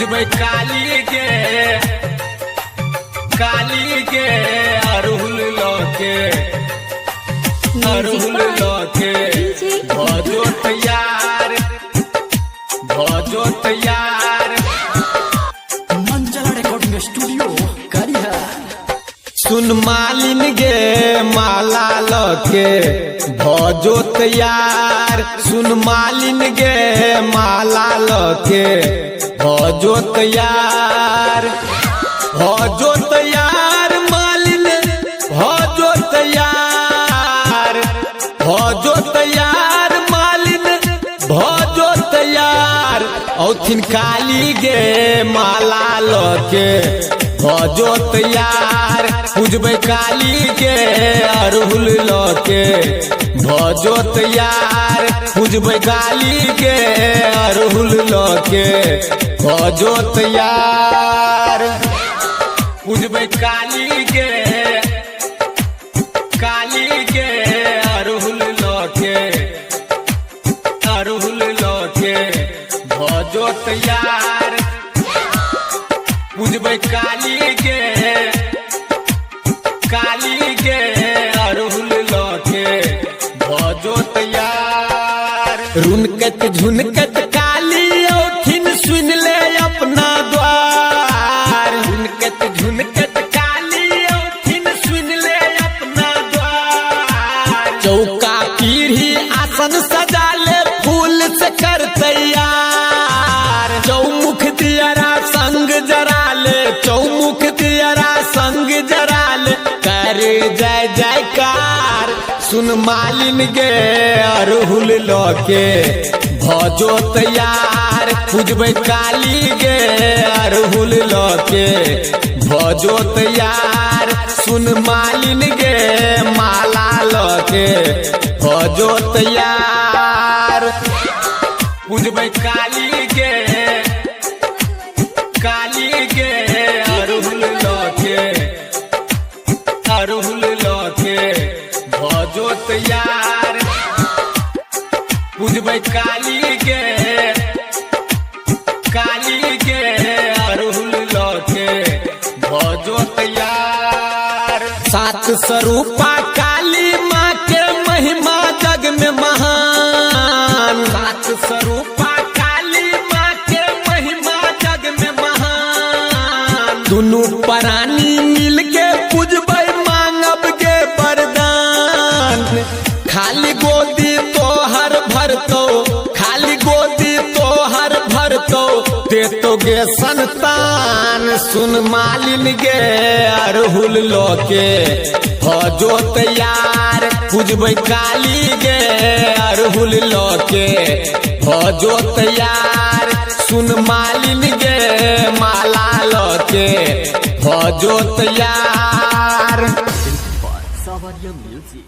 पूजबै काली के अरहुल लौके भजो तैयार मंचला रिकॉर्डिंग स्टूडियो करिया। सुन मालिन गे माला लके भजो तैयार, सुन मालिन गे माला लके भजो तैयार, भजो तैयार मालिन भजो तैयार, भजो तैयार मालिन भजो तैयार। औथिन काली गे माला लके भजो तैयार, पूजबै काली के अरहुल लके भजो तैयार, पूजबै काली के अरहुल लके भजो तैयार, पूजबै काली के अरहुल लके भजो तैयार, पूजबै काली के अरहुल लके भजो तैयार। रुनकत झुनकत काली औथिन सुन ले अपना द्वार, रुनकत झुनकत काली औथिन सुन ले अपना द्वार। चौका पीढ़ी आसन सजा ले फूल से कर तैयार, चौमुख दियरा संग जरा ले, चौमुख दियरा संग जरा ले, कर जय जयकार। सुन मालिन गे अरहुल लके भजो तैयार, पूजबै काली गे अरहुल लके भजो तैयार, सुन मालिन गे माला लके भजो तैयार, पूजबै काली के अरहुल लके भजो तैयार, पूजबै काली के अरहुल लके भजो तैयार। सात स्वरूपा काली माँ के महिमा जग में महान, सात स्वरूपा काली माँ के महिमा जग में महान। दुनू प्राणी मिल के पूजबै मांगब के वरदान, खाली गोदी तोहर भरतो, खाली गोदी तोहर भरतो, देतो गे संतान। सुन मालिन गे अरहुल लके भजो तैयार, पूजबै काली गे अरहुल लके भजो तैयार, सुन मालिन गे माला लके भजो तैयार। सावरिया म्यूजिक।